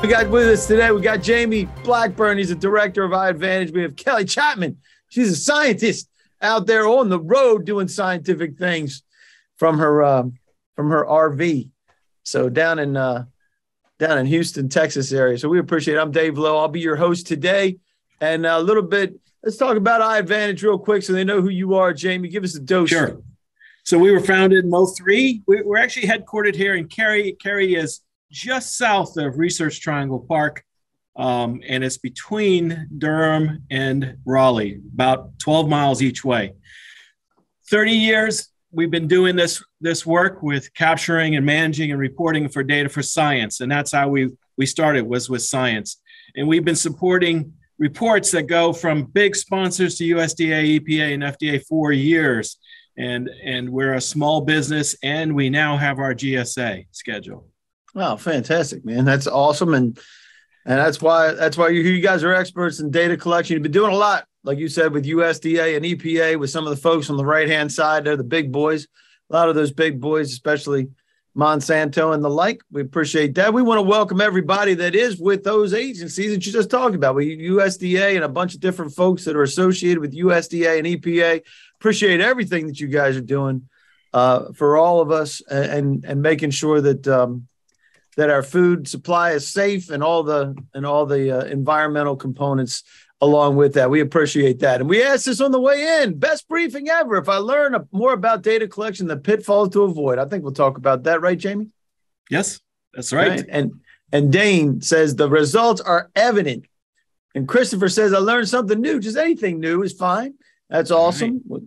We got with us today, we got Jamie Blackburn. He's the director of iAdvantage. We have Kelly Chapman. She's a scientist out there on the road doing scientific things from her RV. So down in Houston, Texas area. So we appreciate it. I'm Dave Lowe. I'll be your host today. And a little bit, let's talk about iAdvantage real quick so they know who you are. Jamie, give us a dose. Sure. So we were founded in 2003. We're actually headquartered here in Cary. Cary is just south of Research Triangle Park, and it's between Durham and Raleigh, about 12 miles each way. 30 years we've been doing this work with capturing and managing and reporting for data for science, and that's how we started, was with science. And we've been supporting reports that go from big sponsors to USDA, EPA, and FDA for years. And we're a small business, and we now have our GSA schedule. Wow, fantastic, man. That's awesome. And that's why you guys are experts in data collection. You've been doing a lot, like you said, with USDA and EPA, with some of the folks on the right-hand side. They're the big boys. A lot of those big boys, especially Monsanto and the like. We appreciate that. We want to welcome everybody that is with those agencies that you just talked about. We USDA and a bunch of different folks that are associated with USDA and EPA. Appreciate everything that you guys are doing for all of us and making sure that that our food supply is safe and all the environmental components along with that. We appreciate that. And we asked this on the way in, best briefing ever. If I learn more about data collection, the pitfalls to avoid. I think we'll talk about that, right, Jamie? Yes, that's right. And Dane says the results are evident. And Christopher says, I learned something new. Just anything new is fine. That's awesome. Right.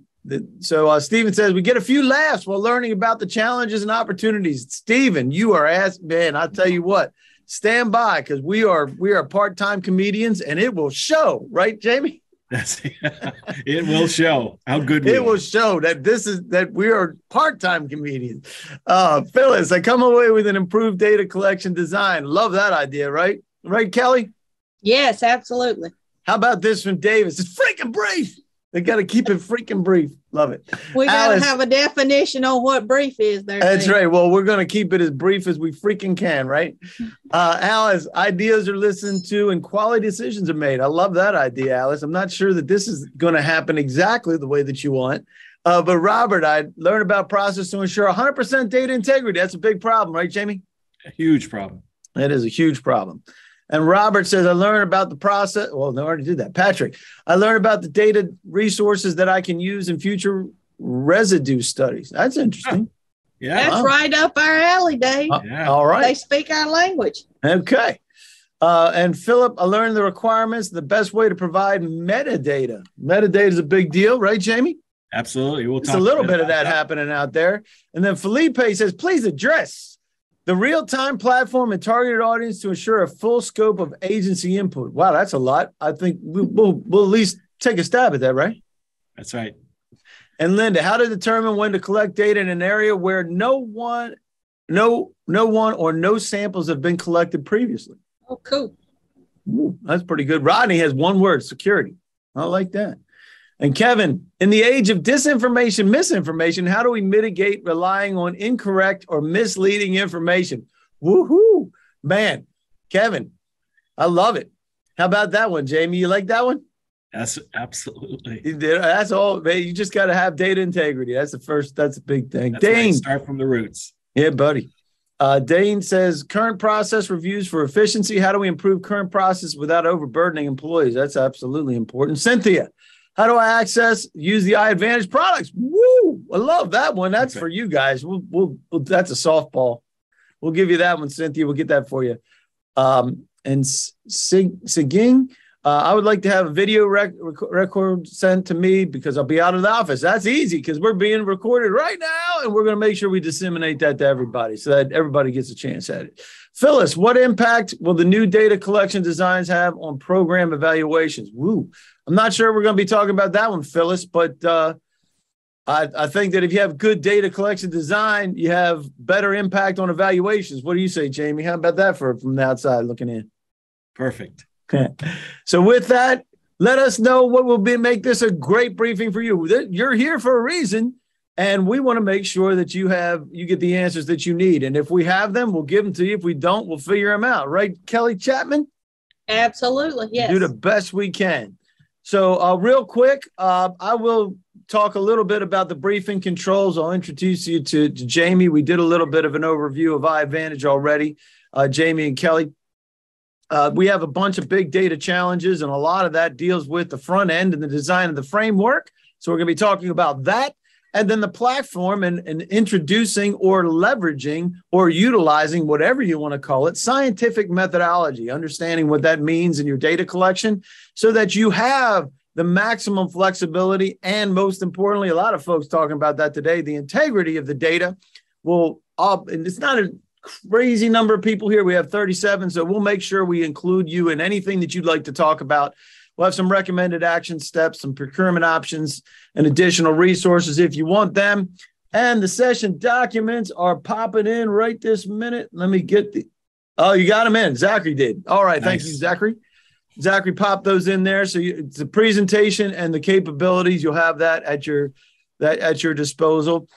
So Stephen says, we get a few laughs while learning about the challenges and opportunities. Stephen, you are asked, man, I'll tell you what, stand by, because we are part-time comedians and it will show, right, Jamie? It will show how good we are. It will show that we are part-time comedians. Phyllis, I come away with an improved data collection design. Love that idea, right? Right, Kelly? Yes, absolutely. How about this from Davis? It's freaking brief. They got to keep it freaking brief. Love it. We got to have a definition on what brief is there. That's right. Well, we're going to keep it as brief as we freaking can, right? Alice, ideas are listened to and quality decisions are made. I love that idea, Alice. I'm not sure that this is going to happen exactly the way that you want. But Robert, I learned about process to ensure 100% data integrity. That's a big problem, right, Jamie? A huge problem. That is a huge problem. And Robert says, I learned about the process. Well, they already did that. Patrick, I learned about the data resources that I can use in future residue studies. That's interesting. Yeah. That's right up our alley, Dave. Yeah. All right. They speak our language. Okay. And Philip, I learned the requirements, the best way to provide metadata. Metadata is a big deal, right, Jamie? Absolutely. We'll talk a little bit of that happening out there. And then Felipe says, please address the real-time platform and targeted audience to ensure a full scope of agency input. Wow, that's a lot. I think we'll at least take a stab at that, right? That's right. And Linda, how to determine when to collect data in an area where no one or no samples have been collected previously. Oh, cool. Ooh, that's pretty good. Rodney has one word: security. I like that. And Kevin, in the age of disinformation, misinformation, how do we mitigate relying on incorrect or misleading information? Woohoo, man. Kevin, I love it. How about that one, Jamie? You like that one? Yes, absolutely. That's all, man. You just got to have data integrity. That's a big thing. That's Dane. Right. Start from the roots. Yeah, buddy. Dane says, current process reviews for efficiency. How do we improve current process without overburdening employees? That's absolutely important. Cynthia, how do I use the iAdvantage products? Woo! I love that one. That's for you guys. We'll that's a softball. We'll give you that one, Cynthia. We'll get that for you. And Siging, I would like to have a video record sent to me because I'll be out of the office. That's easy because we're being recorded right now, and we're going to make sure we disseminate that to everybody so that everybody gets a chance at it. Phyllis, what impact will the new data collection designs have on program evaluations? Woo! I'm not sure we're going to be talking about that one, Phyllis, but I think that if you have good data collection design, you have better impact on evaluations. What do you say, Jamie? How about that from the outside looking in? Perfect. So with that, let us know what will make this a great briefing for you. You're here for a reason, And we want to make sure that you get the answers that you need. And if we have them, we'll give them to you. If we don't, we'll figure them out. Right, Kelly Chapman? Absolutely, yes. Do the best we can. So real quick, I will talk a little bit about the briefing controls. I'll introduce you to Jamie. We did a little bit of an overview of iAdvantage already, Jamie and Kelly. We have a bunch of big data challenges, and a lot of that deals with the front end and the design of the framework. So we're going to be talking about that. And then the platform and introducing or leveraging or utilizing, whatever you want to call it, scientific methodology, understanding what that means in your data collection so that you have the maximum flexibility. And most importantly, a lot of folks talking about that today, the integrity of the data and it's not a crazy number of people here. We have 37. So we'll make sure we include you in anything that you'd like to talk about. We'll have some recommended action steps, some procurement options, and additional resources if you want them. And the session documents are popping in right this minute. Let me get you got them in. Zachary did. All right. Nice. Thank you, Zachary. Zachary popped those in there. So it's the presentation and the capabilities. You'll have that at your disposal.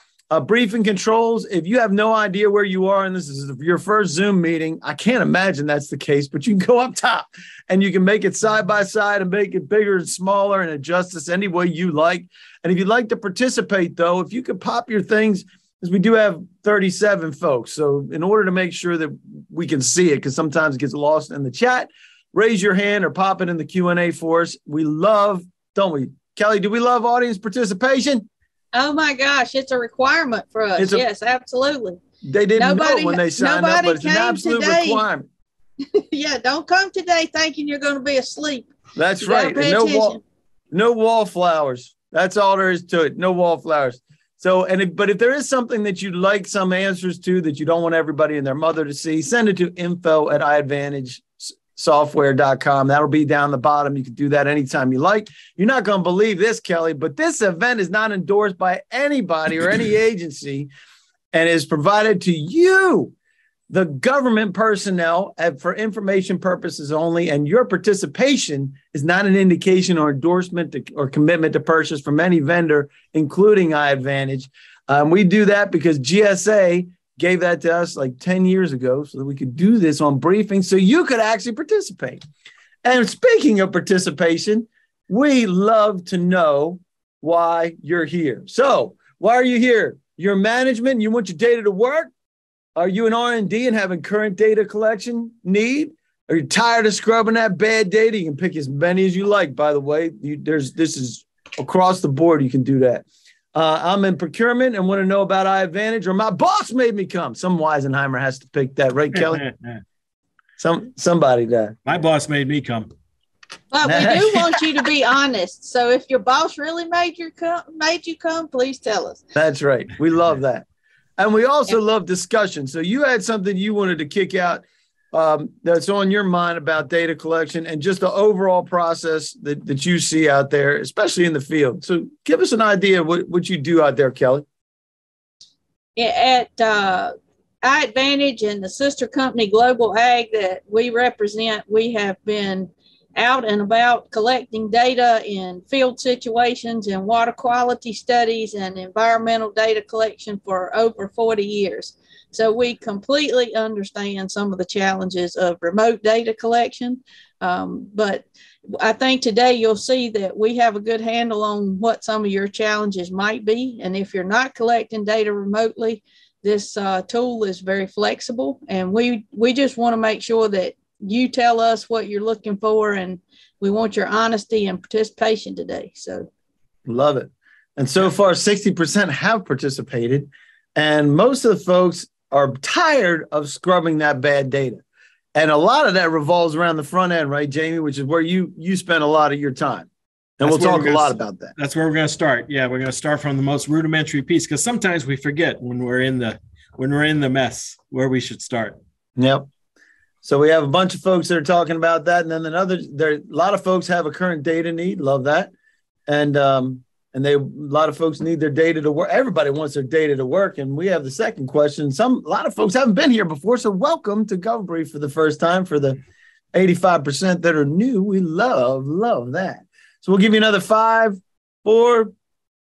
Briefing controls. If you have no idea where you are and this is your first Zoom meeting, I can't imagine that's the case, but you can go up top and you can make it side by side and make it bigger and smaller and adjust this any way you like. And if you'd like to participate, though, if you could pop your things, because we do have 37 folks. So in order to make sure that we can see it, because sometimes it gets lost in the chat, raise your hand or pop it in the Q&A for us. We love, don't we? Kelly, do we love audience participation? Oh my gosh, it's a requirement for us. Yes, absolutely. They didn't know it when they signed up, but it's an absolute requirement. Yeah, don't come today thinking you're going to be asleep. That's right. And no wallflowers. That's all there is to it. No wallflowers. So, but if there is something that you'd like some answers to that you don't want everybody and their mother to see, send it to info@iAdvantagesoftware.com. That'll be down the bottom. You can do that anytime you like. You're not going to believe this, Kelly, but this event is not endorsed by anybody or any agency and is provided to you, the government personnel, for information purposes only. And your participation is not an indication or endorsement or commitment to purchase from any vendor, including iAdvantage. We do that because GSA gave that to us like 10 years ago so that we could do this on briefing so you could actually participate. And speaking of participation, we love to know why you're here. So why are you here? You're management and you want your data to work? Are you an R&D and having current data collection need? Are you tired of scrubbing that bad data? You can pick as many as you like, by the way. This is across the board. You can do that. I'm in procurement and want to know about iAdvantage, or my boss made me come. Some Weisenheimer has to pick that, right, Kelly? Somebody does. My boss made me come. But we do want you to be honest. So if your boss really made you come, please tell us. That's right. We love that. And we also love discussion. So you had something you wanted to kick out that's on your mind about data collection and just the overall process that you see out there, especially in the field. So give us an idea of what you do out there, Kelly. At iAdvantage and the sister company Global Ag that we represent, we have been out and about collecting data in field situations and water quality studies and environmental data collection for over 40 years. So we completely understand some of the challenges of remote data collection. But I think today you'll see that we have a good handle on what some of your challenges might be. And if you're not collecting data remotely, this tool is very flexible. And we just want to make sure that you tell us what you're looking for, and we want your honesty and participation today. So love it. And so far, 60% have participated, and most of the folks are tired of scrubbing that bad data. And a lot of that revolves around the front end, right, Jamie, which is where you spend a lot of your time. And we'll talk a lot about that. That's where we're going to start. Yeah, we're going to start from the most rudimentary piece, because sometimes we forget when we're in the mess where we should start. Yep. So we have a bunch of folks that are talking about that, and then a lot of folks have a current data need. Love that, and a lot of folks need their data to work. Everybody wants their data to work, and we have the second question. A lot of folks haven't been here before, so welcome to GovBrief for the first time. For the 85% that are new, we love that. So we'll give you another 5, 4,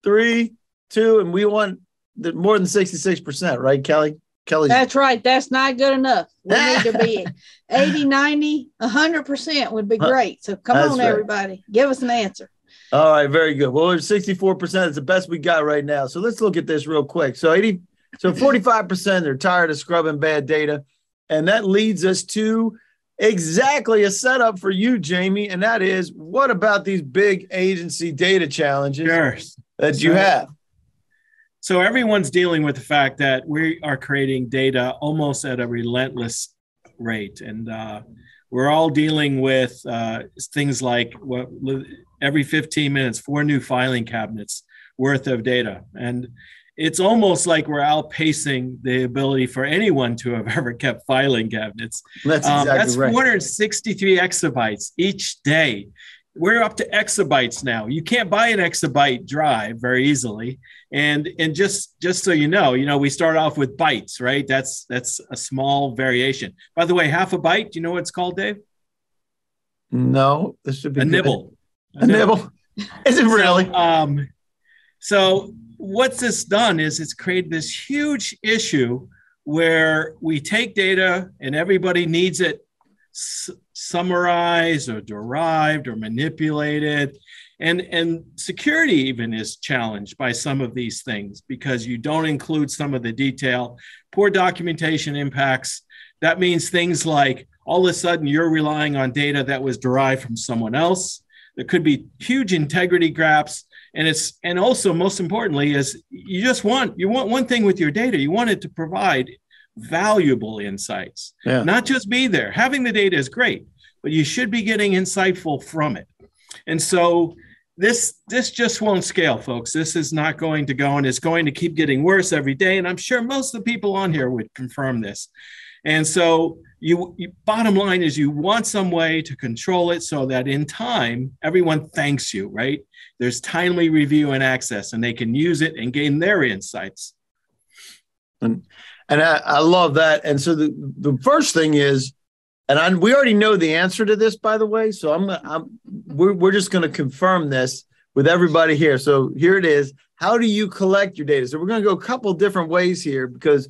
3, 2, and we want more than 66%, right, Kelly? That's right. That's not good enough. We need to be 80, 90, 100% would be great. So come on, everybody. Give us an answer. All right, very good. Well, 64% is the best we got right now. So let's look at this real quick. So 45% are tired of scrubbing bad data. And that leads us to exactly a setup for you, Jamie. And that is, what about these big agency data challenges that you have? So everyone's dealing with the fact that we are creating data almost at a relentless rate. And we're all dealing with things like every 15 minutes, 4 new filing cabinets worth of data. And it's almost like we're outpacing the ability for anyone to have ever kept filing cabinets. That's exactly that's right. 463 exabytes each day. We're up to exabytes now. You can't buy an exabyte drive very easily. And just so you know, we start off with bytes, right? That's a small variation. By the way, half a byte, do you know what it's called, Dave? No, this should be a nibble. A nibble. Is it really? So what's this done is it's created this huge issue where we take data and everybody needs it summarized or derived or manipulated. And security even is challenged by some of these things because you don't include some of the detail. Poor documentation impacts. That means things like all of a sudden you're relying on data that was derived from someone else. There could be huge integrity gaps. And also most importantly is you want one thing with your data. You want it to provide valuable insights, not just be there. Having the data is great, but you should be getting insightful from it. And so this just won't scale, folks. This is not going to go, and it's going to keep getting worse every day. And I'm sure most of the people on here would confirm this. And so you bottom line is you want some way to control it so that in time, everyone thanks you, right? There's timely review and access, and they can use it and gain their insights. And I love that. And so the first thing is, and we already know the answer to this, by the way. So we're just going to confirm this with everybody here. So here it is. How do you collect your data? So we're going to go a couple different ways here because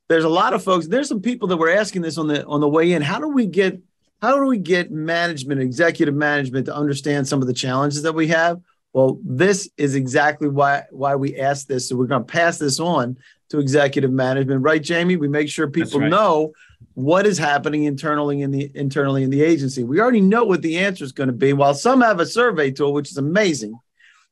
there's a lot of folks. There's some people that were asking this on the way in. How do we get management, executive management, to understand some of the challenges that we have? Well, this is exactly why we asked this. So we're going to pass this on to executive management, right, Jamie? We make sure people know what is happening internally in the agency. We already know what the answer is going to be. While some have a survey tool, which is amazing,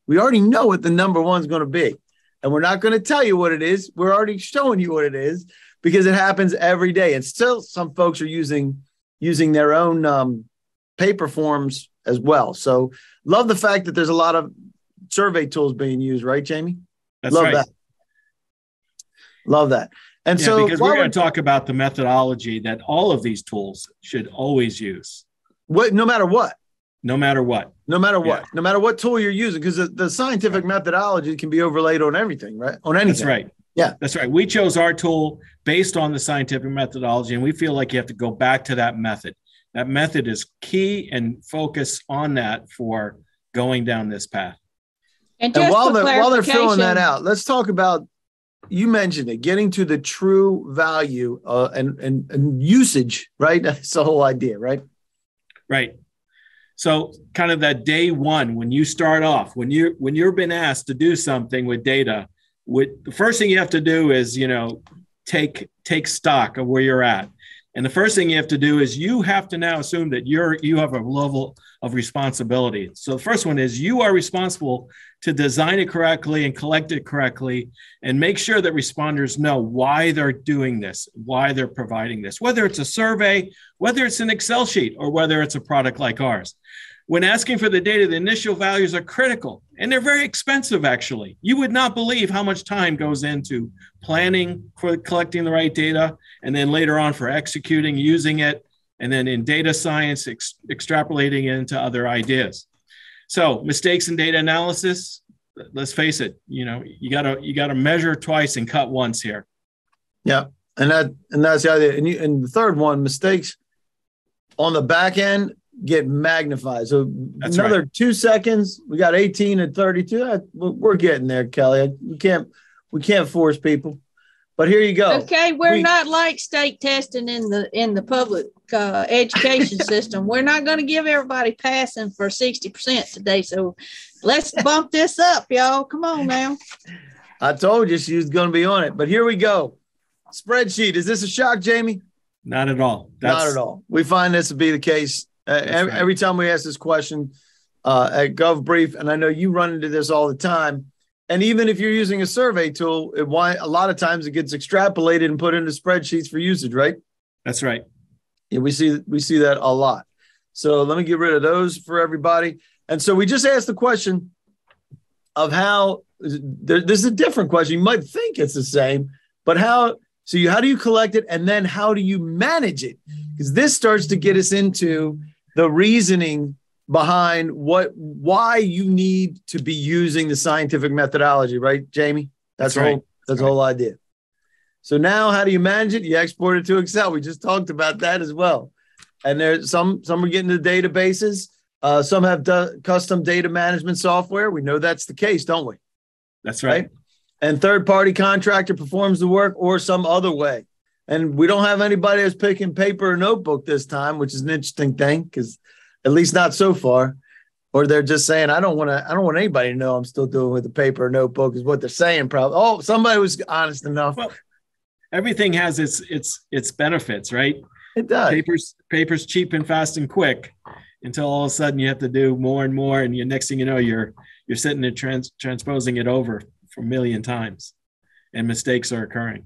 we already know what the number one is going to be. And we're not going to tell you what it is. We're already showing you what it is because it happens every day. And still some folks are using their own paper forms as well. So love the fact that there's a lot of survey tools being used, right, Jamie? That's right. Love that. And so because we're going to talk about the methodology that all of these tools should always use. No matter what. No matter what. No matter what. No matter what tool you're using, because the scientific methodology can be overlaid on everything, right? On anything. That's right. Yeah. That's right. We chose our tool based on the scientific methodology, and we feel like you have to go back to that method. That method is key, and focus on that for going down this path. And while they're filling that out, let's talk about, you mentioned it, getting to the true value and usage, right? That's the whole idea, right? Right. So kind of that day one, when you start off, when you've been asked to do something with data, the first thing you have to do is, take stock of where you're at. And the first thing you have to do is you have to now assume that you have a level of responsibility. So the first one is you are responsible to design it correctly and collect it correctly and make sure that responders know why they're doing this, why they're providing this, whether it's a survey, whether it's an Excel sheet, or whether it's a product like ours. When asking for the data, the initial values are critical, and they're very expensive, actually. You would not believe how much time goes into planning for collecting the right data, and then later on for executing, using it, and then in data science, extrapolating it into other ideas. So mistakes in data analysis, let's face it, you gotta measure twice and cut once here. Yeah, and that's the idea. And the third one, mistakes on the back end get magnified. So that's another 2 seconds. We got 18 and 32. We're getting there, Kelly. We We can't force people. But here you go. Okay, we're not like state testing in the public education system. We're not going to give everybody passing for 60% today. So let's bump this up, y'all. Come on now. I told you she was going to be on it. But here we go. Spreadsheet. Is this a shock, Jamie? Not at all. Not at all. We find this to be the case every time we ask this question at GovBrief, and I know you run into this all the time. And even if you're using a survey tool, a lot of times it gets extrapolated and put into spreadsheets for usage, right? That's right. Yeah, we see that a lot. So let me get rid of those for everybody. And so we just asked the question of how this is a different question. You might think it's the same, but how do you collect it, and then how do you manage it? Because this starts to get us into the reasoning behind why you need to be using the scientific methodology, right, Jamie? That's right. That's the whole idea. So now how do you manage it? You export it to Excel. We just talked about that as well. And there's some are getting to databases. Some have custom data management software. We know that's the case, don't we? That's right. And third-party contractor performs the work or some other way. And we don't have anybody that's picking paper or notebook this time, which is an interesting thing, because at least not so far. Or they're just saying, I don't want anybody to know I'm still doing with the paper or notebook is what they're saying. Probably. Oh, somebody was honest enough. Well, everything has its benefits, right? It does. Paper's cheap and fast and quick, until all of a sudden you have to do more and more, and next thing you know, you're sitting there transposing it over for a million times, and mistakes are occurring.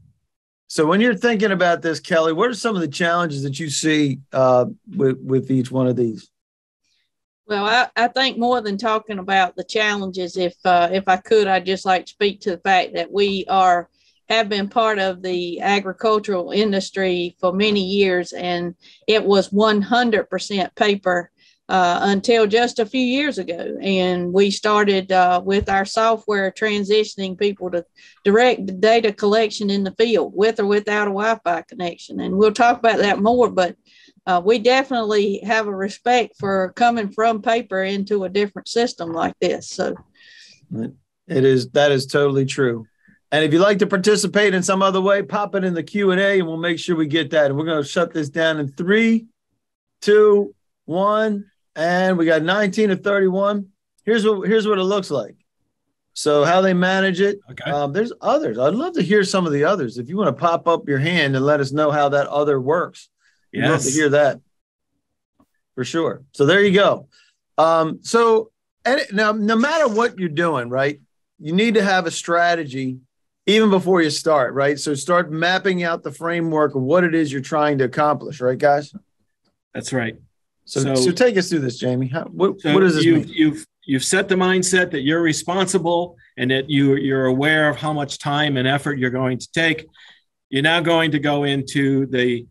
So when you're thinking about this, Kelly, what are some of the challenges that you see with each one of these? Well, I think more than talking about the challenges, if I could, I'd just like to speak to the fact that we have been part of the agricultural industry for many years, and it was 100% paper until just a few years ago. And we started with our software transitioning people to direct data collection in the field with or without a Wi-Fi connection. And we'll talk about that more, but we definitely have a respect for coming from paper into a different system like this. So that is totally true. And if you'd like to participate in some other way, pop it in the Q&A and we'll make sure we get that. And we're going to shut this down in 3, 2, 1. And we got 19 to 31. Here's what it looks like. So how they manage it. Okay. There's others. I'd love to hear some of the others. If you want to pop up your hand and let us know how that other works. Yes. I'd love to hear that for sure. So there you go. So now, no matter what you're doing, right, you need to have a strategy even before you start, right? So start mapping out the framework of what it is you're trying to accomplish, right, guys? That's right. So take us through this, Jamie. What does this mean? You've set the mindset that you're responsible and that you're aware of how much time and effort you're going to take. You're now going to go into the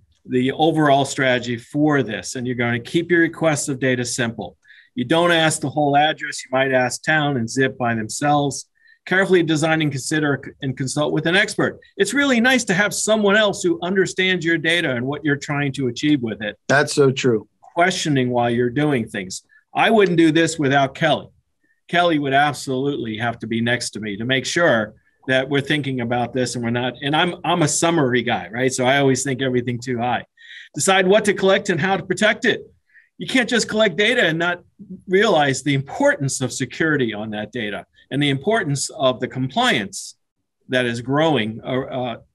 overall strategy for this, and you're going to keep your requests of data simple. You don't ask the whole address. You might ask town and zip by themselves. Carefully design and consider and consult with an expert. It's really nice to have someone else who understands your data and what you're trying to achieve with it. That's so true. Questioning while you're doing things. I wouldn't do this without Kelly. Kelly would absolutely have to be next to me to make sure that we're thinking about this and we're not. And I'm a summary guy, right? So I always think everything too high. Decide what to collect and how to protect it. You can't just collect data and not realize the importance of security on that data and the importance of the compliance that is growing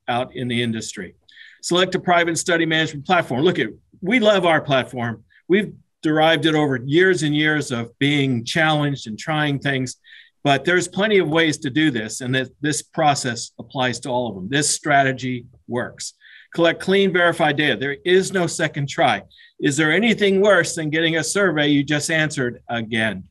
out in the industry. Select a private study management platform. Look, we love our platform. We've derived it over years and years of being challenged and trying things, but there's plenty of ways to do this, and this process applies to all of them. This strategy works. Collect clean, verified data. There is no second try. Is there anything worse than getting a survey you just answered again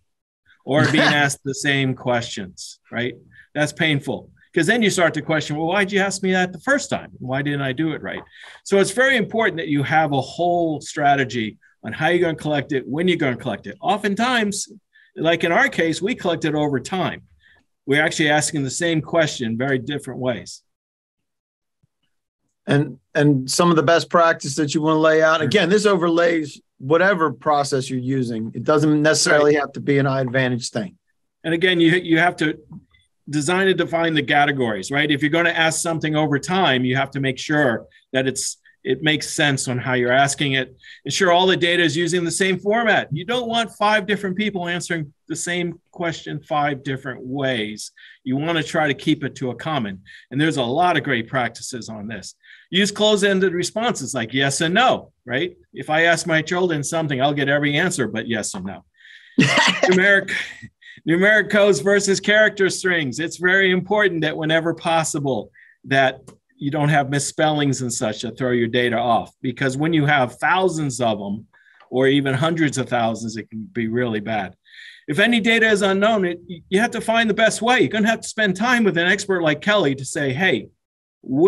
or being asked the same questions, right? That's painful, because then you start to question, well, why'd you ask me that the first time? Why didn't I do it right? So it's very important that you have a whole strategy on how you're going to collect it, when you're going to collect it. Oftentimes, like in our case, we collect it over time. We're actually asking the same question very different ways. And some of the best practice that you want to lay out. Again, this overlays whatever process you're using. It doesn't necessarily have to be an iAdvantage thing. And again, you have to design and define the categories, right? If you're going to ask something over time, you have to make sure that it makes sense on how you're asking it. Ensure all the data is using the same format. You don't want 5 different people answering the same question 5 different ways. You want to try to keep it to a common. And there's a lot of great practices on this. Use closed-ended responses like yes and no, right? If I ask my children something, I'll get every answer but yes and no. Numeric codes versus character strings. It's very important that whenever possible that you don't have misspellings and such that throw your data off, because when you have thousands of them or even hundreds of thousands, it can be really bad. If any data is unknown, you have to find the best way. You're going to have to spend time with an expert like Kelly to say, hey,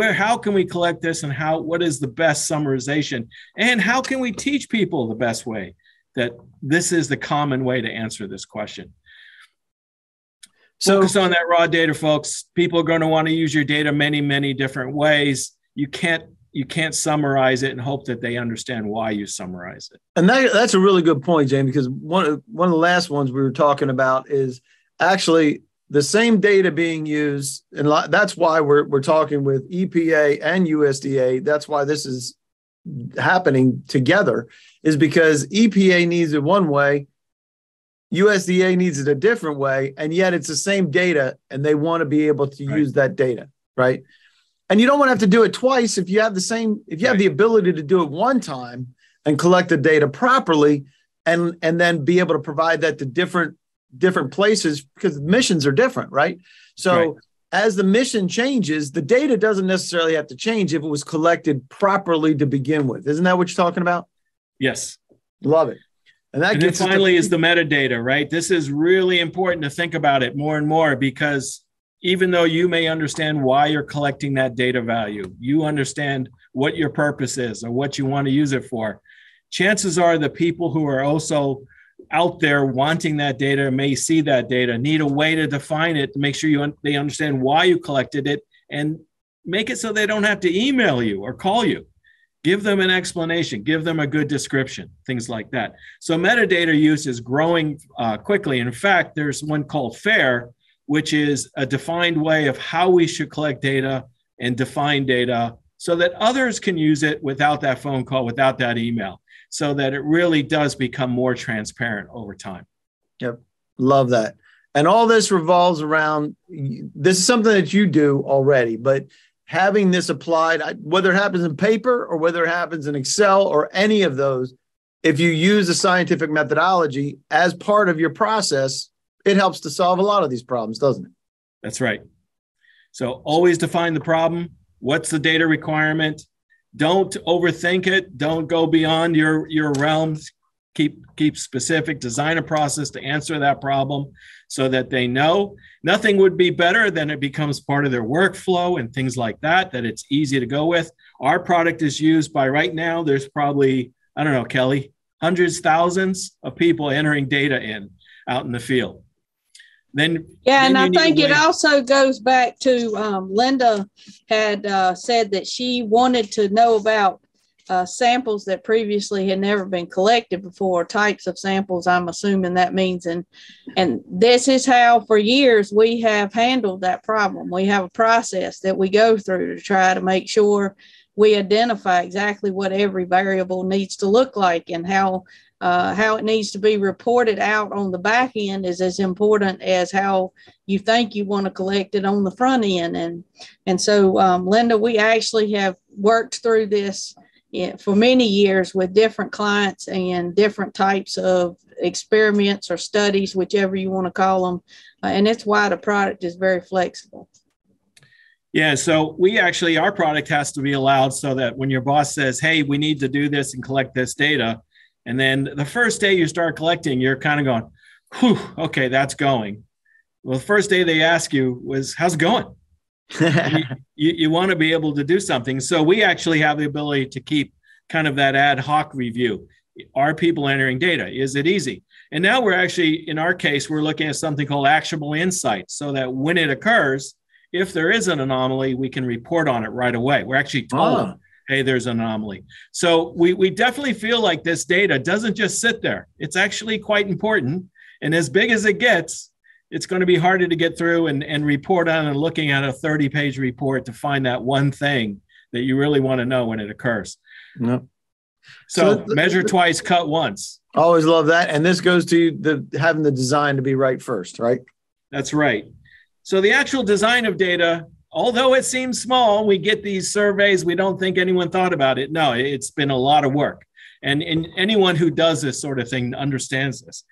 how can we collect this, and what is the best summarization, and how can we teach people the best way that this is the common way to answer this question. So focus on that raw data, folks. People are going to want to use your data many, many different ways. You can't summarize it and hope that they understand why you summarize it. And that's a really good point, Jamie, because one of the last ones we were talking about is actually the same data being used. And that's why we're talking with EPA and USDA. That's why this is happening together, is because EPA needs it one way, USDA needs it a different way, and yet it's the same data, and they want to be able to use that data, right? And you don't want to have to do it twice if you have have the ability to do it one time and collect the data properly, and then be able to provide that to different places, because missions are different, right? So as the mission changes, the data doesn't necessarily have to change if it was collected properly to begin with. Isn't that what you're talking about? Yes. Love it. And then finally is the metadata, right? This is really important to think about it more and more, because even though you may understand why you're collecting that data value, you understand what your purpose is or what you want to use it for, chances are the people who are also out there wanting that data, may see that data, need a way to define it to make sure they understand why you collected it, and make it so they don't have to email you or call you. Give them an explanation, give them a good description, things like that. So metadata use is growing quickly. In fact, there's one called FAIR, which is a defined way of how we should collect data and define data so that others can use it without that phone call, without that email, so that it really does become more transparent over time. Yep. Love that. And all this revolves around, this is something that you do already, but having this applied, whether it happens in paper or whether it happens in Excel or any of those, if you use a scientific methodology as part of your process, it helps to solve a lot of these problems, doesn't it? That's right. So always define the problem. What's the data requirement? Don't overthink it. Don't go beyond your realms. Keep specific. Design a process to answer that problem so that they know. Nothing would be better than it becomes part of their workflow and things like that it's easy to go with. Our product is used by, right now, there's probably, I don't know, Kelly, hundreds, thousands of people entering data out in the field. And I think it also goes back to Linda had said that she wanted to know about samples that previously had never been collected before, types of samples, I'm assuming that means. And this is how for years we have handled that problem. We have a process that we go through to try to make sure we identify exactly what every variable needs to look like, and how it needs to be reported out on the back end is as important as how you think you want to collect it on the front end. And so, Linda, we actually have worked through this for many years with different clients and different types of experiments or studies, whichever you want to call them. And it's why the product is very flexible. Yeah, so our product has to be allowed so that when your boss says, hey, we need to do this and collect this data, and then the first day you start collecting, you're kind of going, whew, okay, that's going. Well, the first day they ask you was, how's it going? you want to be able to do something. So we actually have the ability to keep kind of that ad hoc review. Are people entering data? Is it easy? And now we're actually, in our case, we're looking at something called actionable insights, so that when it occurs, if there is an anomaly, we can report on it right away. We're actually told, hey, there's an anomaly. So we definitely feel like this data doesn't just sit there. It's actually quite important. And as big as it gets, it's going to be harder to get through and report on and looking at a 30-page report to find that one thing that you really want to know when it occurs. Yep. So measure twice, cut once. Always love that. And this goes to having the design to be right first, right? That's right. So the actual design of data, although it seems small, we get these surveys, we don't think anyone thought about it. No, it's been a lot of work. And anyone who does this sort of thing understands this.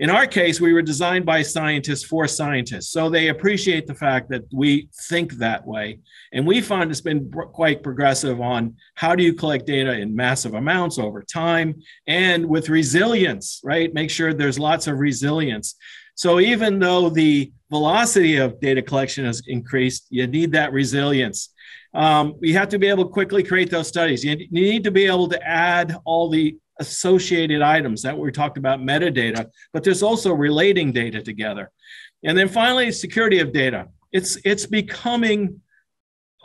In our case, we were designed by scientists for scientists. So they appreciate the fact that we think that way. And we find it's been quite progressive on how do you collect data in massive amounts over time and with resilience, right? Make sure there's lots of resilience. So even though the velocity of data collection has increased, you need that resilience. You have to be able to quickly create those studies. You need to be able to add all the associated items that we talked about, metadata, but there's also relating data together. And then finally, security of data. It's becoming,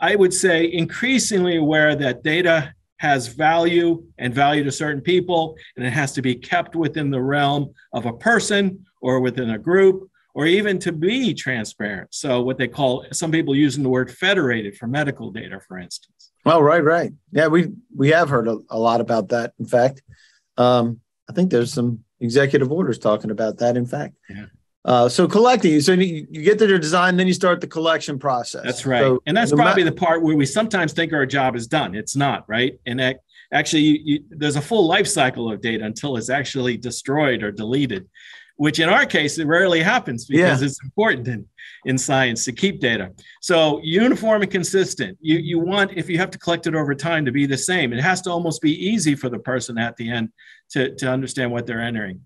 I would say, increasingly aware that data has value and value to certain people, and it has to be kept within the realm of a person or within a group, or even to be transparent. So what they call, some people using the word federated for medical data, for instance. Oh, right. Yeah, we have heard a lot about that. In fact, I think there's some executive orders talking about that. In fact, yeah. So collecting, so you get to your design, then you start the collection process. That's right, so, and that's probably the part where we sometimes think our job is done. It's not, right? And actually, there's a full life cycle of data until it's actually destroyed or deleted, which in our case, it rarely happens because it's important in science to keep data. So uniform and consistent. You want, if you have to collect it over time, to be the same. It has to almost be easy for the person at the end to understand what they're entering.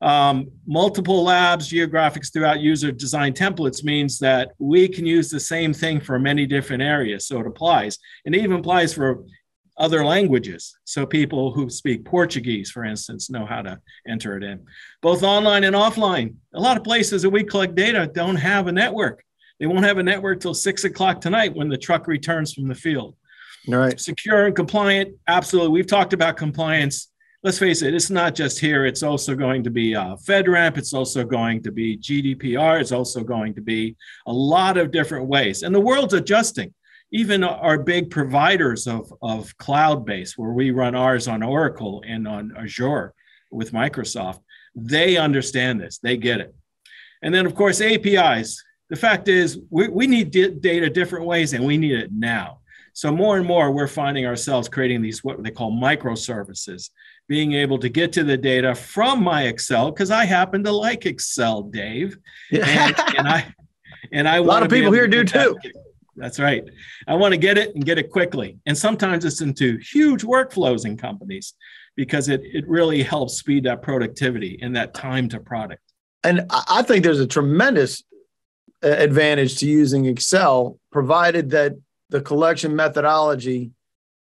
Multiple labs, geographics throughout user design templates means that we can use the same thing for many different areas. So it applies. And it even applies for other languages. So people who speak Portuguese, for instance, know how to enter it in. Both online and offline. A lot of places that we collect data don't have a network. They won't have a network till 6 o'clock tonight when the truck returns from the field. All right. Secure and compliant. Absolutely. We've talked about compliance. Let's face it, it's not just here. It's also going to be FedRAMP. It's also going to be GDPR. It's also going to be a lot of different ways. And the world's adjusting. Even our big providers of cloud-based, where we run ours on Oracle and on Azure with Microsoft, they understand this. They get it. And then, of course, APIs. The fact is, we need data different ways, and we need it now. So more and more, we're finding ourselves creating these, what they call microservices, being able to get to the data from my Excel, because I happen to like Excel, Dave. Yeah. And I a lot of people here do too. That's right. I want to get it and get it quickly. And sometimes it's into huge workflows in companies because it really helps speed that productivity and that time to product. And I think there's a tremendous advantage to using Excel, provided that the collection methodology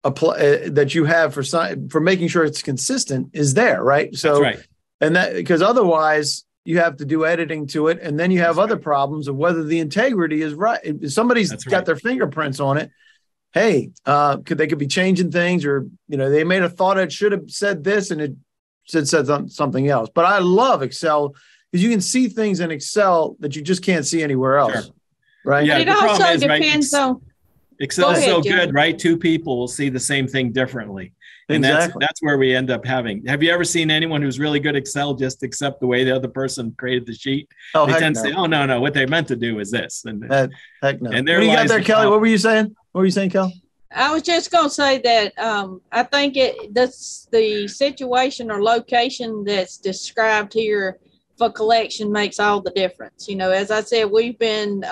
that you have for making sure it's consistent is there, right? So, that's right. And that, because otherwise you have to do editing to it, and then you have other problems of whether the integrity is right. If somebody's got their fingerprints on it, hey, they could be changing things, or they may have thought it should have said this and it said something else. But I love Excel because you can see things in Excel that you just can't see anywhere else. Sure. Right? Yeah, but it also depends on. Excel is so good, right? Two people will see the same thing differently. And that's where we end up having. Have you ever seen anyone who's really good at Excel just accept the way the other person created the sheet? Oh, they tend to say, "Oh no, what they meant to do is this." And heck no. And what do you got there, Kelly? What were you saying? Kel? I was just going to say that I think that's the situation or location that's described here for collection makes all the difference. As I said, we've been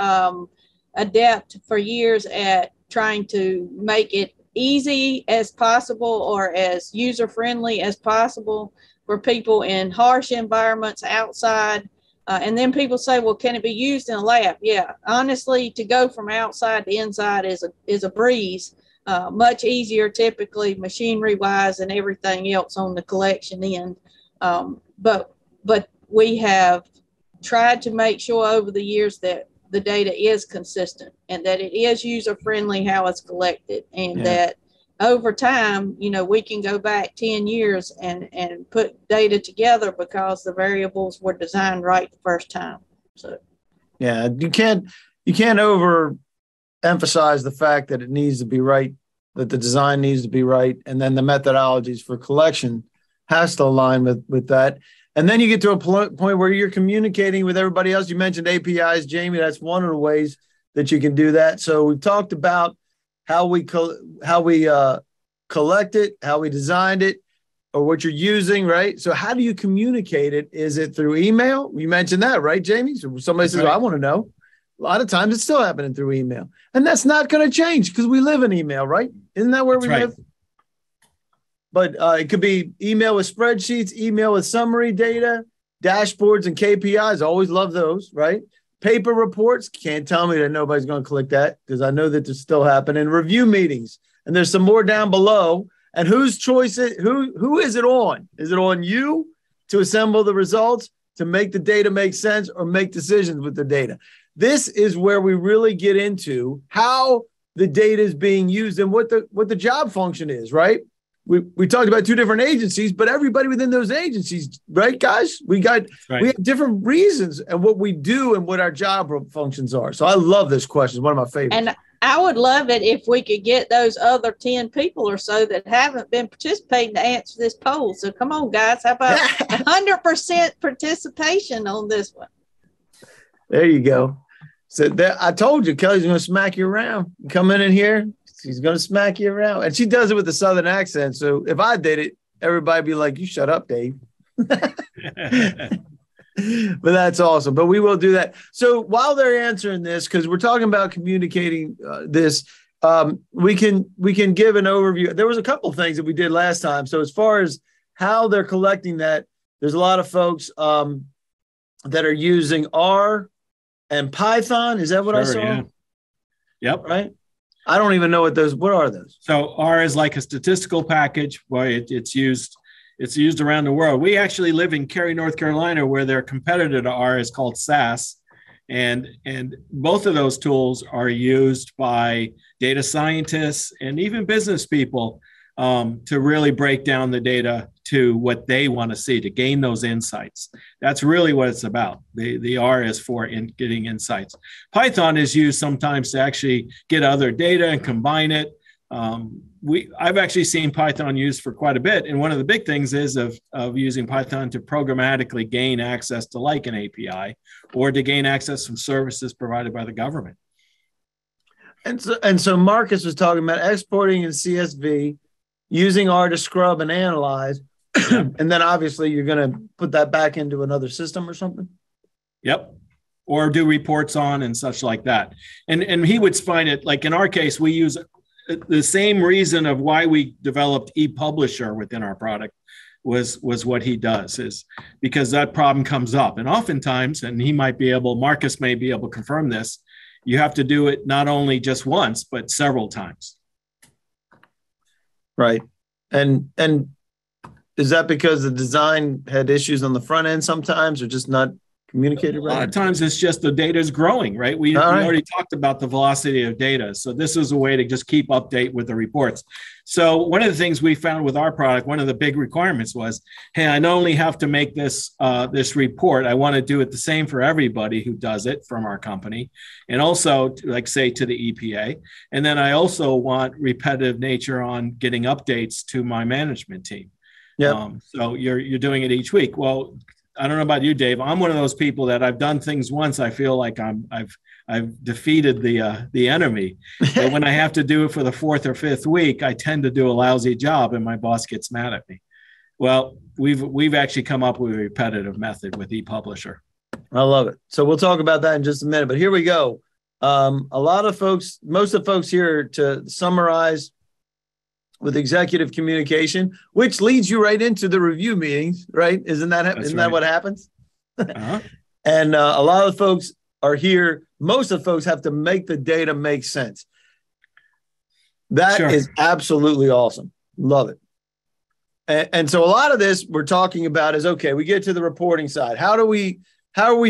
adept for years at trying to make it easy as possible or as user-friendly as possible for people in harsh environments outside. And then people say, well, can it be used in a lab? Yeah, honestly, to go from outside to inside is a breeze. Much easier typically machinery-wise and everything else on the collection end. But we have tried to make sure over the years that the data is consistent and that it is user-friendly how it's collected, and that over time, we can go back 10 years and put data together because the variables were designed right the first time. So Yeah, you can't overemphasize the fact that it needs to be right, that the design needs to be right, and then the methodologies for collection has to align with that. And then you get to a point where you're communicating with everybody else. You mentioned APIs, Jamie. That's one of the ways that you can do that. So we've talked about how we collect it, how we designed it, or what you're using, right? So how do you communicate it? Is it through email? You mentioned that, right, Jamie? So somebody says, right. I want to know. A lot of times it's still happening through email. And that's not going to change because we live in email, right? Isn't that where we live? But it could be email with spreadsheets, email with summary data, dashboards and KPIs. Always love those, right? Paper reports. Can't tell me that nobody's going to click that because I know that they're still happening. Review meetings. And there's some more down below. And whose choice who is it on? Is it on you to assemble the results, to make the data make sense, or make decisions with the data? This is where we really get into how the data is being used and what the job function is, right? We talked about two different agencies, but everybody within those agencies, right, guys? We have different reasons and what we do and what our job functions are. So I love this question. It's one of my favorites. And I would love it if we could get those other 10 people or so that haven't been participating to answer this poll. So come on, guys. How about 100% participation on this one? There you go. So I told you, Kelly's going to smack you around. Come in here. She's going to smack you around. And she does it with a Southern accent. So if I did it, everybody would be like, you shut up, Dave. But that's awesome. But we will do that. So while they're answering this, because we're talking about communicating this, we can give an overview. There was a couple of things that we did last time. So as far as how they're collecting that, there's a lot of folks that are using R and Python. Is that what I saw? Yeah. Yep. Right. I don't even know what are those? So R is like a statistical package. Boy, it's used around the world. We actually live in Cary, North Carolina, where their competitor to R is called SAS. And both of those tools are used by data scientists and even business people to really break down the data to what they want to see, to gain those insights. That's really what it's about. The R is for getting insights. Python is used sometimes to actually get other data and combine it. I've actually seen Python used for quite a bit. And one of the big things is of using Python to programmatically gain access to like an API or to gain access from services provided by the government. And so Marcus was talking about exporting in CSV, using R to scrub and analyze. And then obviously you're going to put that back into another system or something. Yep. Or do reports on and such like that. And he would find it, like in our case, we use the same reason of why we developed ePublisher within our product was what he does, is because that problem comes up. And oftentimes, and Marcus may be able to confirm this, you have to do it not only just once, but several times. Right. And is that because the design had issues on the front end sometimes, or just not communicated right? A lot of times it's just the data is growing, right? We already talked about the velocity of data. So this is a way to just keep update with the reports. So one of the things we found with our product, one of the big requirements was, hey, I not only have to make this report, I want to do it the same for everybody who does it from our company, and also like say to the EPA. And then I also want repetitive nature on getting updates to my management team. Yeah. So you're doing it each week. Well, I don't know about you, Dave. I'm one of those people that I've done things once. I feel like I've defeated the enemy. But when I have to do it for the fourth or fifth week, I tend to do a lousy job, and my boss gets mad at me. Well, we've actually come up with a repetitive method with ePublisher. I love it. So we'll talk about that in just a minute. But here we go. A lot of folks, most of the folks here, to summarize, with executive communication, which leads you right into the review meetings, right? Isn't that what happens? Uh-huh. And a lot of folks are here. Most of the folks have to make the data make sense. That is absolutely awesome. Love it. And so a lot of this we're talking about is, okay, we get to the reporting side. How are we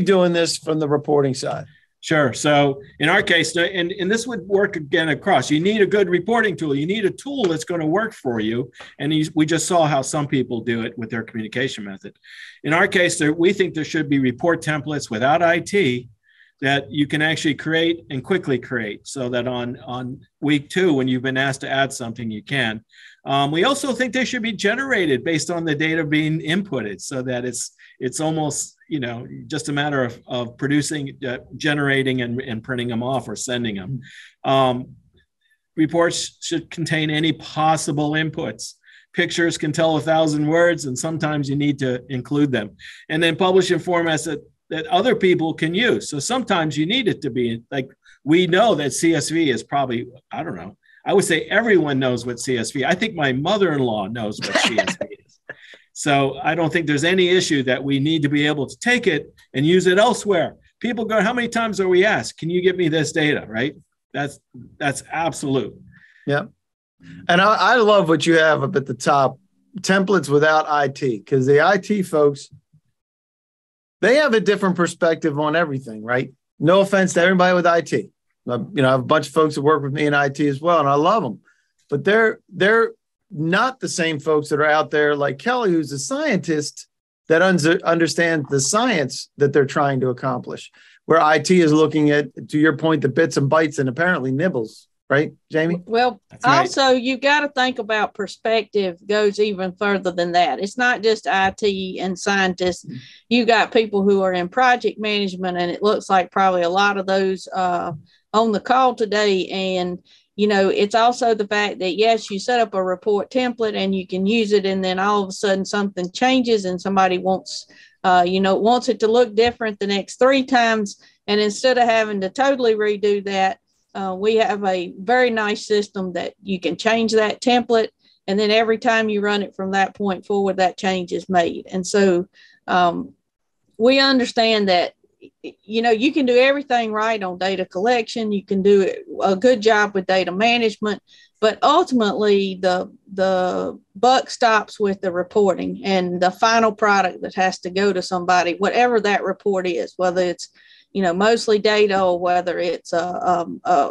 doing this from the reporting side? Sure. So in our case, and this would work again across, you need a good reporting tool. You need a tool that's going to work for you. And we just saw how some people do it with their communication method. In our case, we think there should be report templates without IT that you can actually create and quickly create, so that on week 2, when you've been asked to add something, you can. We also think they should be generated based on the data being inputted, so that it's almost, just a matter of producing, generating and printing them off or sending them. Reports should contain any possible inputs. Pictures can tell 1,000 words, and sometimes you need to include them. And then publish in formats that other people can use. So sometimes you need it to be like, we know that CSV is probably, I don't know, I would say everyone knows what CSV. I think my mother-in-law knows what CSV is. So I don't think there's any issue that we need to be able to take it and use it elsewhere. People go, how many times are we asked, can you give me this data, right? That's absolute. Yeah. And I love what you have up at the top, templates without IT, because the IT folks, they have a different perspective on everything, right? No offense to everybody with IT. I have a bunch of folks that work with me in IT as well, and I love them. But they're not the same folks that are out there like Kelly, who's a scientist that understands the science that they're trying to accomplish, where IT is looking at, to your point, the bits and bytes and apparently nibbles. Right, Jamie? Well, also, you've got to think about perspective goes even further than that. It's not just IT and scientists. You got people who are in project management, and it looks like probably a lot of those on the call today. And, it's also the fact that, yes, you set up a report template and you can use it, and then all of a sudden something changes and somebody wants it to look different the next 3 times. And instead of having to totally redo that, we have a very nice system that you can change that template, and then every time you run it from that point forward, that change is made. And so we understand that, you can do everything right on data collection. You can do a good job with data management, but ultimately the buck stops with the reporting and the final product that has to go to somebody, whatever that report is, whether it's mostly data or whether it's a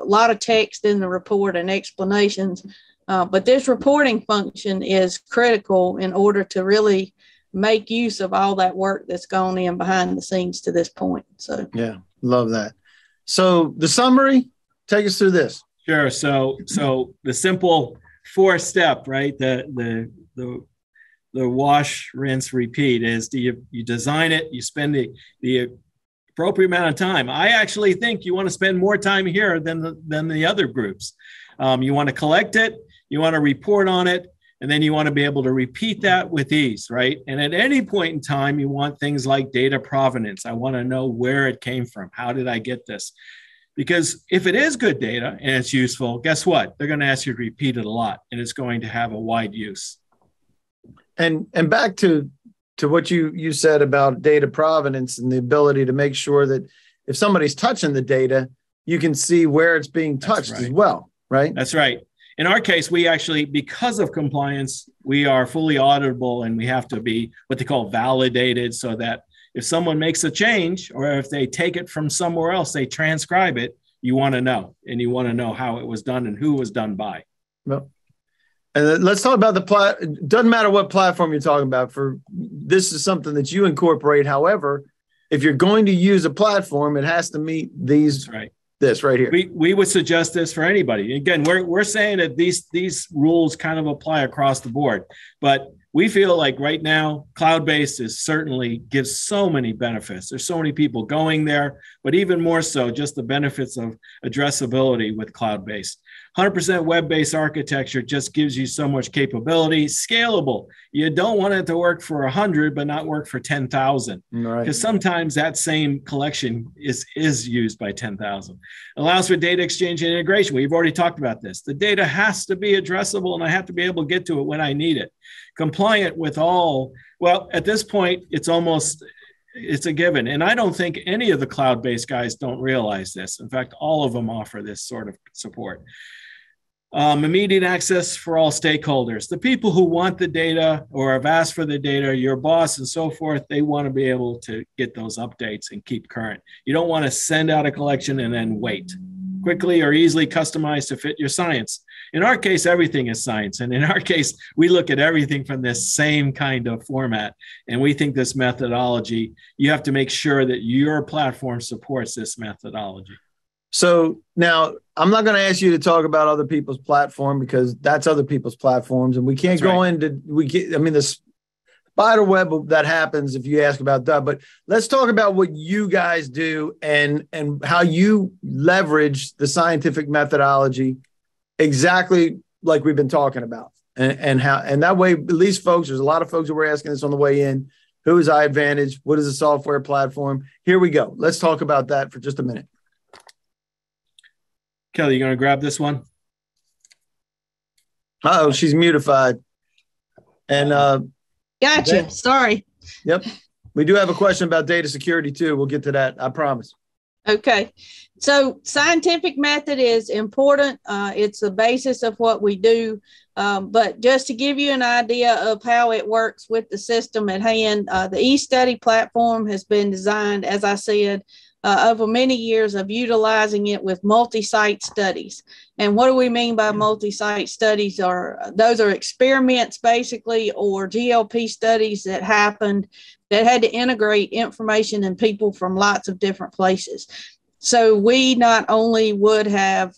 lot of text in the report and explanations. But this reporting function is critical in order to really make use of all that work that's gone in behind the scenes to this point. So, yeah, love that. So the summary, take us through this. Sure. So the simple 4-step, right? The wash, rinse, repeat is you design it, you spend the appropriate amount of time. I actually think you want to spend more time here than the other groups. You want to collect it, you want to report on it, and then you want to be able to repeat that with ease, right? And at any point in time, you want things like data provenance. I want to know where it came from. How did I get this? Because if it is good data and it's useful, guess what? They're going to ask you to repeat it a lot, and it's going to have a wide use. And back to what you said about data provenance and the ability to make sure that if somebody's touching the data, you can see where it's being touched as well, right? That's right. In our case, we actually, because of compliance, we are fully auditable, and we have to be what they call validated, so that if someone makes a change or if they take it from somewhere else, they transcribe it, you want to know, and you want to know how it was done and who it was done by. Well, and let's talk about doesn't matter what platform you're talking about. For this is something that you incorporate. However, if you're going to use a platform, it has to meet these. That's right. This right here. We would suggest this for anybody. Again, we're saying that these rules kind of apply across the board, but we feel like right now, cloud-based is certainly gives so many benefits. There's so many people going there, but even more so, just the benefits of addressability with cloud-based. 100% web-based architecture just gives you so much capability, scalable. You don't want it to work for 100, but not work for 10,000. Right. Because sometimes that same collection is used by 10,000. Allows for data exchange and integration. We've already talked about this. The data has to be addressable, and I have to be able to get to it when I need it. Compliant with all, well, at this point, it's a given. And I don't think any of the cloud-based guys don't realize this. In fact, all of them offer this sort of support. Immediate access for all stakeholders. The people who want the data or have asked for the data, your boss and so forth, they want to be able to get those updates and keep current. You don't want to send out a collection and then wait. Quickly or easily customized to fit your science. In our case, everything is science. And in our case, we look at everything from this same kind of format. And we think this methodology, you have to make sure that your platform supports this methodology. So now I'm not going to ask you to talk about other people's platform because that's other people's platforms. And we can't go into, the spider web that happens if you ask about that. But let's talk about what you guys do and how you leverage the scientific methodology exactly like we've been talking about. And that way, at least folks, there's a lot of folks that were asking this on the way in. Who is iAdvantage? What is a software platform? Here we go. Let's talk about that for just a minute. Kelly, you going to grab this one? Uh-oh, she's mutified. And gotcha. Sorry. Yep. We do have a question about data security too. We'll get to that. I promise. Okay. So scientific method is important. It's the basis of what we do. But just to give you an idea of how it works with the system at hand, the eStudy platform has been designed, as I said, over many years of utilizing it with multi-site studies. And what do we mean by multi-site studies? Those are experiments basically, or GLP studies that happened that had to integrate information and people from lots of different places. So we not only would have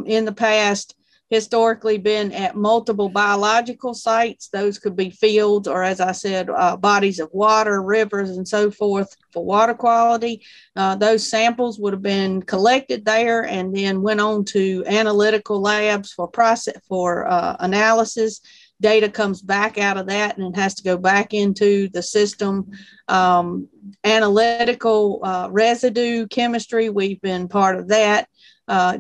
in the past historically been at multiple biological sites. Those could be fields or, as I said, bodies of water, rivers, and so forth for water quality. Those samples would have been collected there and then went on to analytical labs for analysis. Data comes back out of that and it has to go back into the system. Analytical residue chemistry, we've been part of that.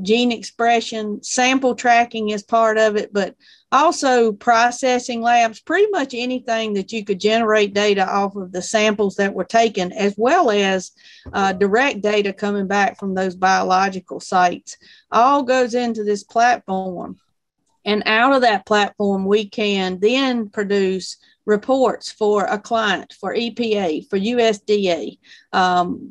Gene expression, sample tracking is part of it, but also processing labs, pretty much anything that you could generate data off of the samples that were taken, as well as direct data coming back from those biological sites, all goes into this platform. And out of that platform, we can then produce reports for a client, for EPA, for USDA.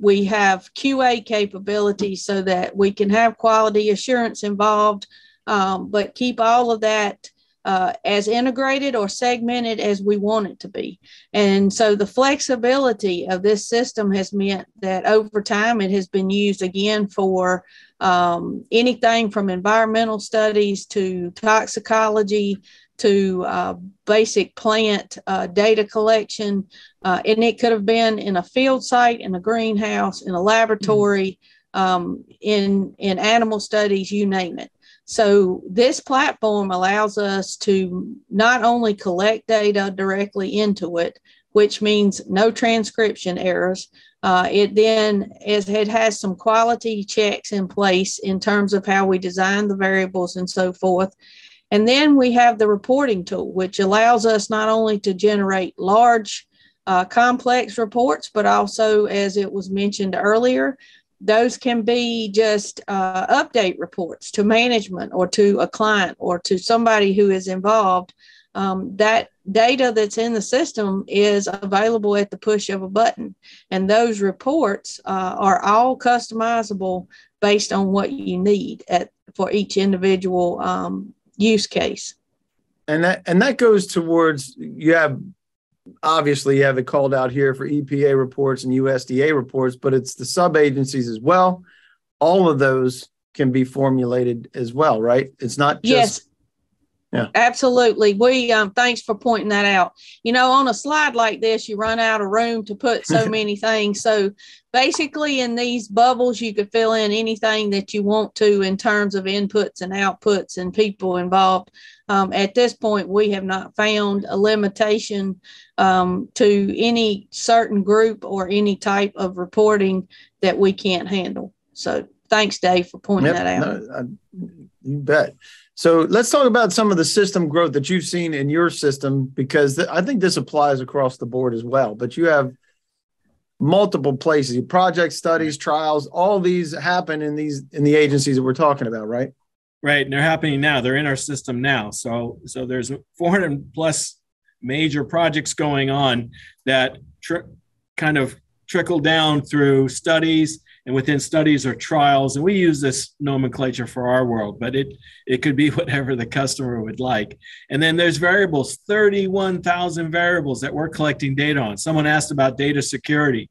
We have QA capabilities so that we can have quality assurance involved, but keep all of that as integrated or segmented as we want it to be. And so the flexibility of this system has meant that over time it has been used again for anything from environmental studies to toxicology to basic plant data collection. And it could have been in a field site, in a greenhouse, in a laboratory, in animal studies, you name it. So this platform allows us to not only collect data directly into it, which means no transcription errors. It then it has some quality checks in place in terms of how we design the variables and so forth. And then we have the reporting tool, which allows us not only to generate large, complex reports, but also, as it was mentioned earlier, those can be just update reports to management or to a client or to somebody who is involved. That data that's in the system is available at the push of a button. And those reports are all customizable based on what you need for each individual use case. And that goes towards, obviously you have it called out here for EPA reports and USDA reports, but it's the sub-agencies as well. All of those can be formulated as well, right? It's not just... Yes. Yeah, absolutely. Thanks for pointing that out. On a slide like this, you run out of room to put so many things. So basically in these bubbles, you could fill in anything that you want to in terms of inputs and outputs and people involved. At this point, we have not found a limitation to any certain group or any type of reporting that we can't handle. So thanks, Dave, for pointing that out. No, you bet. So let's talk about some of the system growth that you've seen in your system, because I think this applies across the board as well. But you have multiple places, projects, studies, trials, all these happen in the agencies that we're talking about, right? Right. And they're happening now. They're in our system now. So there's 400 plus major projects going on that kind of trickle down through studies and within studies or trials. And we use this nomenclature for our world, but it could be whatever the customer would like. And then there's variables, 31,000 variables that we're collecting data on. Someone asked about data security.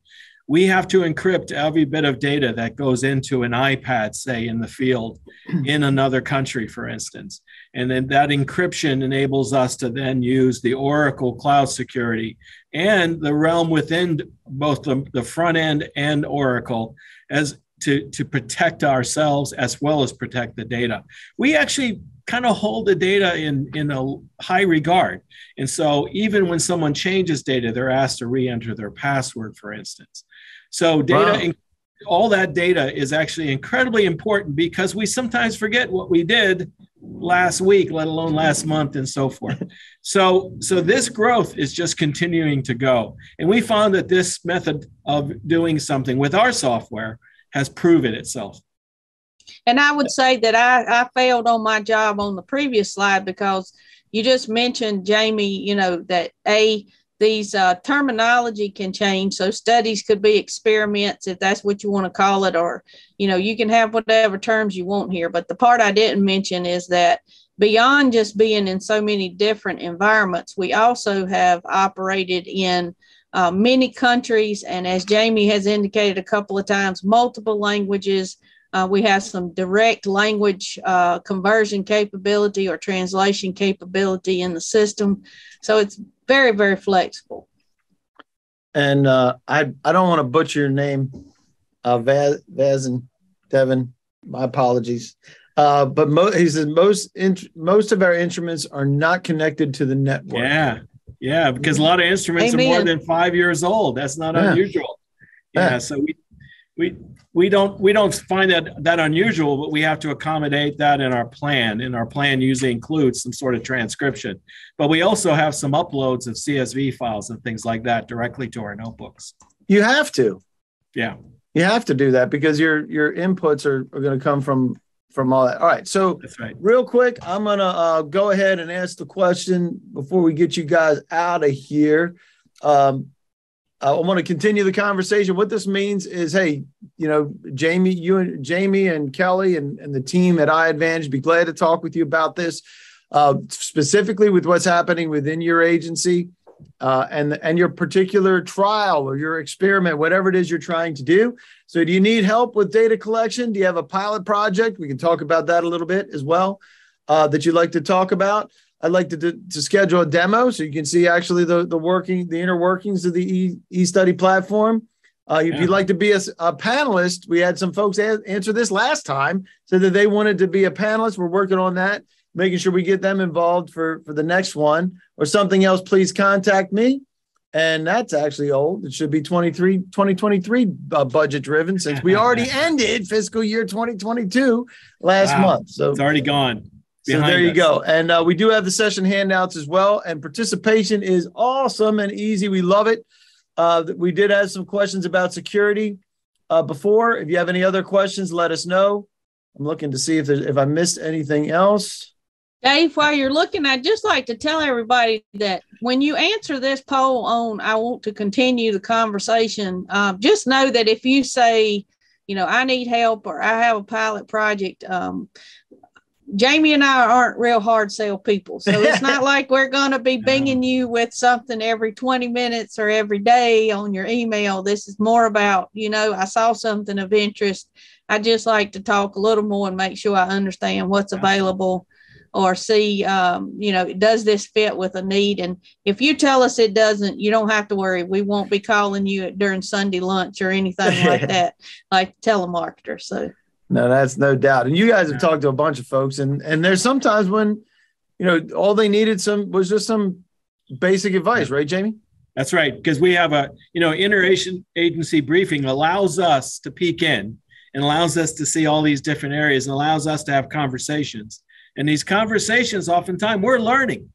We have to encrypt every bit of data that goes into an iPad, say, in the field in another country, for instance. And then that encryption enables us to then use the Oracle cloud security and the realm within both the front end and Oracle as to protect ourselves as well as protect the data. We actually kind of hold the data in a high regard. And so even when someone changes data, they're asked to re-enter their password, for instance. So data, wow. All that data is actually incredibly important because we sometimes forget what we did last week, let alone last month and so forth. So this growth is just continuing to go. And we found that this method of doing something with our software has proven itself. And I would say that I failed on my job on the previous slide because you just mentioned, Jamie, that these terminology can change. So studies could be experiments, if that's what you want to call it, or, you can have whatever terms you want here. But the part I didn't mention is that beyond just being in so many different environments, we also have operated in many countries. And as Jamie has indicated a couple of times, multiple languages. We have some direct language conversion capability or translation capability in the system. So it's very, very flexible. And I don't want to butcher your name, Vazin, Devin. My apologies. But he says most of our instruments are not connected to the network. Yeah, because a lot of instruments are more than 5 years old. That's not unusual. So we don't find that unusual, but we have to accommodate that in our plan. And our plan usually includes some sort of transcription. But we also have some uploads of CSV files and things like that directly to our notebooks. You have to. Yeah. You have to do that because your inputs are going to come from all that. All right. So that's right. Real quick, I'm going to go ahead and ask the question before we get you guys out of here. I want to continue the conversation. What this means is, hey, Jamie and Kelly and the team at iAdvantage be glad to talk with you about this, specifically with what's happening within your agency and your particular trial or your experiment, whatever it is you're trying to do. So do you need help with data collection? Do you have a pilot project? We can talk about that a little bit as well that you'd like to talk about. I'd like to schedule a demo so you can see actually the inner workings of the eStudy platform. If you'd like to be a panelist, we had some folks answer this last time, said that they wanted to be a panelist. We're working on that, making sure we get them involved for the next one or something else. Please contact me. And that's actually old. It should be 2023 budget driven since we already ended fiscal year 2022 last month. So it's already gone. So there you go. And we do have the session handouts as well. And participation is awesome and easy. We love it. We did have some questions about security before. If you have any other questions, let us know. I'm looking to see if I missed anything else. Dave, while you're looking, I'd just like to tell everybody that when you answer this poll on, I want to continue the conversation, just know that if you say, I need help or I have a pilot project, Jamie and I aren't real hard sell people. So it's not like we're going to be binging you with something every 20 minutes or every day on your email. This is more about, I saw something of interest. I just like to talk a little more and make sure I understand what's available or see, does this fit with a need? And if you tell us it doesn't, you don't have to worry. We won't be calling you during Sunday lunch or anything like that, like telemarketer. So. No, that's no doubt. And you guys have talked to a bunch of folks, and there's sometimes when, all they needed was just some basic advice, right, Jamie? That's right. Because we have a, interagency briefing allows us to peek in and allows us to see all these different areas and allows us to have conversations. And these conversations, oftentimes, we're learning.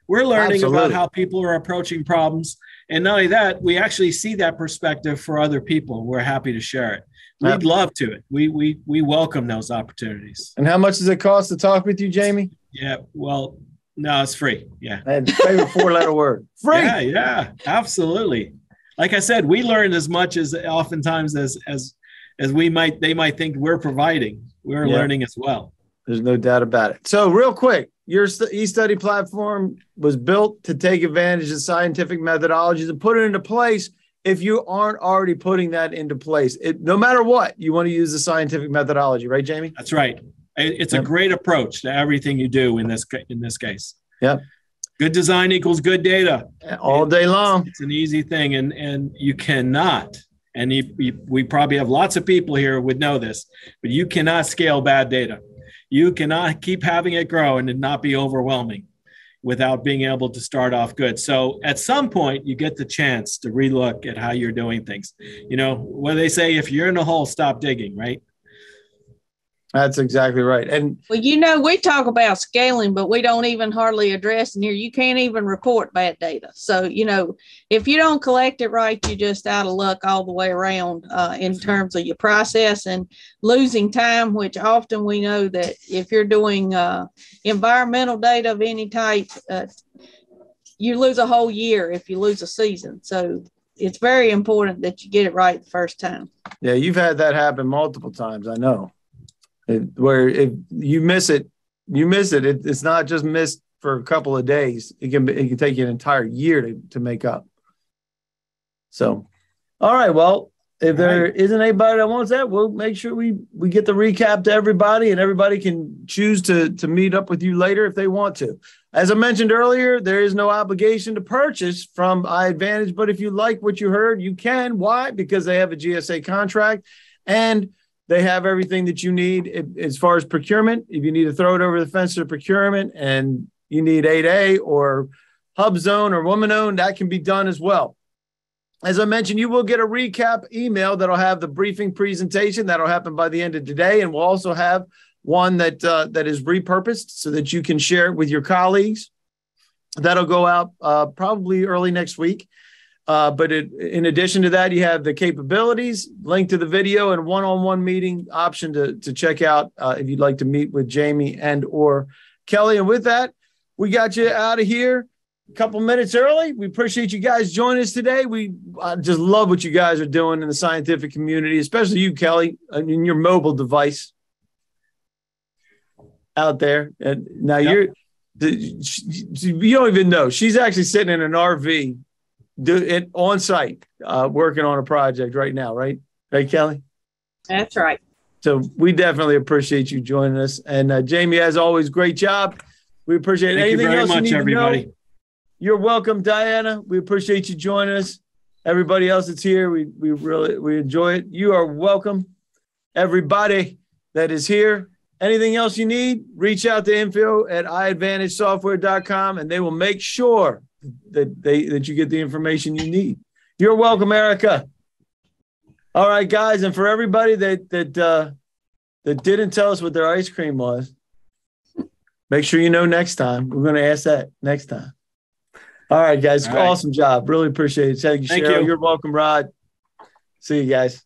We're learning Absolutely. About how people are approaching problems. And not only that, we actually see that perspective for other people. We're happy to share it. We'd love to. We welcome those opportunities. And how much does it cost to talk with you, Jamie? Yeah, well, no, it's free. Yeah. And favorite 4-letter word. Free. Yeah, absolutely. Like I said, we learn as much as oftentimes as as they might think we're providing. We're learning as well. There's no doubt about it. So real quick, your eStudy platform was built to take advantage of scientific methodologies and put it into place. If you aren't already putting that into place, no matter what, you want to use the scientific methodology, right, Jamie? That's right. It's a great approach to everything you do in this case. Yep. Good design equals good data. All day long. It's an easy thing, and you cannot, and we probably have lots of people here who would know this, but you cannot scale bad data. You cannot keep having it grow and it not be overwhelming without being able to start off good. So at some point, you get the chance to relook at how you're doing things. You know, what they say, if you're in a hole, stop digging, right? That's exactly right. And well, you know, we talk about scaling, but we don't even hardly address in here. You can't even report bad data. So, you know, if you don't collect it right, you're just out of luck all the way around in terms of your process and losing time, which often we know that if you're doing environmental data of any type, you lose a whole year if you lose a season. So it's very important that you get it right the first time. Yeah, you've had that happen multiple times, I know. Where if you miss it, you miss it. It's not just missed for a couple of days. It can take you an entire year to make up. So, all right. Well, if there isn't anybody that wants that, we'll make sure we get the recap to everybody, and everybody can choose to meet up with you later if they want to. As I mentioned earlier, there is no obligation to purchase from iAdvantage, but if you like what you heard, you can. Why? Because they have a GSA contract and they have everything that you need as far as procurement. If you need to throw it over the fence to procurement and you need 8A or HubZone or Woman-Owned, that can be done as well. As I mentioned, you will get a recap email that'll have the briefing presentation. That'll happen by the end of today. And we'll also have one that is repurposed so that you can share it with your colleagues. That'll go out probably early next week. But in addition to that, you have the capabilities, link to the video, and one-on-one meeting option to check out if you'd like to meet with Jamie and or Kelly. And with that, we got you out of here a couple minutes early. We appreciate you guys joining us today. I just love what you guys are doing in the scientific community, especially you, Kelly, in your mobile device out there. And now you don't even know. She's actually sitting in an RV on site, working on a project right now, right? Right, Kelly? That's right. So we definitely appreciate you joining us. And Jamie, as always, great job. We appreciate it. Thank Anything you very else much, you need everybody. to know? You're welcome, Diana. We appreciate you joining us. Everybody else that's here, we really enjoy it. You are welcome. Everybody that is here. Anything else you need, reach out to info@iadvantagesoftware.com and they will make sure that you get the information you need. You're welcome, Erica. All right, guys, and for everybody that didn't tell us what their ice cream was, make sure you know next time. We're going to ask that next time. All right, guys. Awesome job. Really appreciate it. Thank you, Cheryl. You're welcome, Rod. See you guys.